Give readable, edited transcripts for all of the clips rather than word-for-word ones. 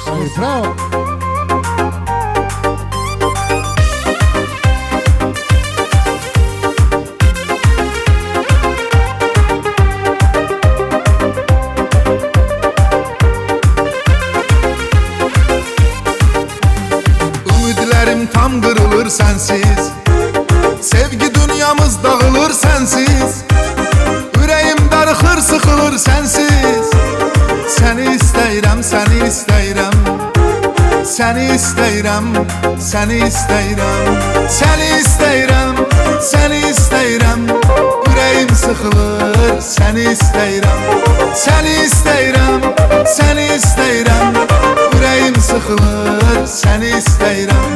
Bravo. Ümidlerim tam kırılır sensiz, sevgi dünyamız dağılır sensiz, yüreğim darıxır sıxılır sensiz. Seni istəyirəm, səni istəyirəm, səni istəyirəm, səni istəyirəm, səni istəyirəm, səni istəyirəm, yüreğim sıxılır, səni istəyirəm, səni istəyirəm, səni istəyirəm, yüreğim sıxılır, səni istəyirəm.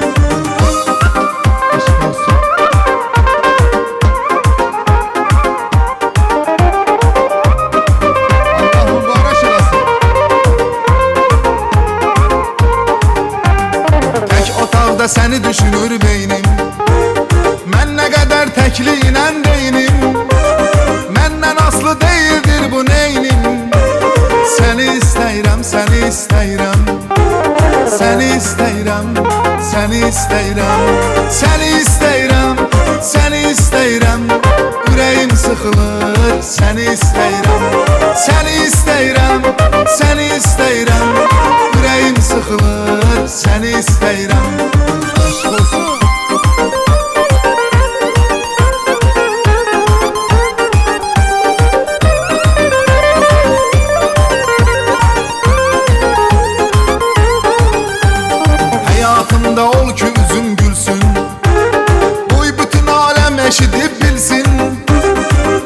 Seni düşünür beynim, mən nə qədər təkliyinlə deynim, məndən aslı değildir bu neynim. Seni istəyirəm, səni istəyirəm, səni istəyirəm, səni istəyirəm, səni istəyirəm, səni istəyirəm, yüreğim sıxılır, səni istəyirəm, səni istəyirəm, səni istəyirəm, yüreğim sıxılır, səni istəyirəm. Hayatımda ol ki üzüm gülsün, duy bütün alem eşidip bilsin,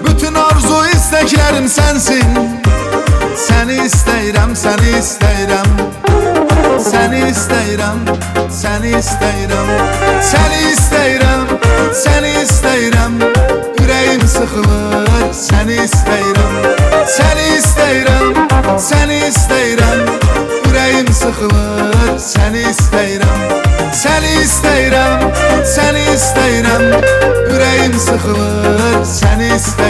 bütün arzu isteklerim sensin. Seni istəyirəm, səni istəyirəm, səni istəyirəm, səni istəyirəm, səni istəyirəm, səni istəyirəm, yüreğim sıxılır, səni istəyirəm, səni istəyirəm, səni istəyirəm, yüreğim sıxılır, səni istəyirəm, səni istəyirəm, səni istəyirəm, yüreğim sıxılır, səni istəyirəm.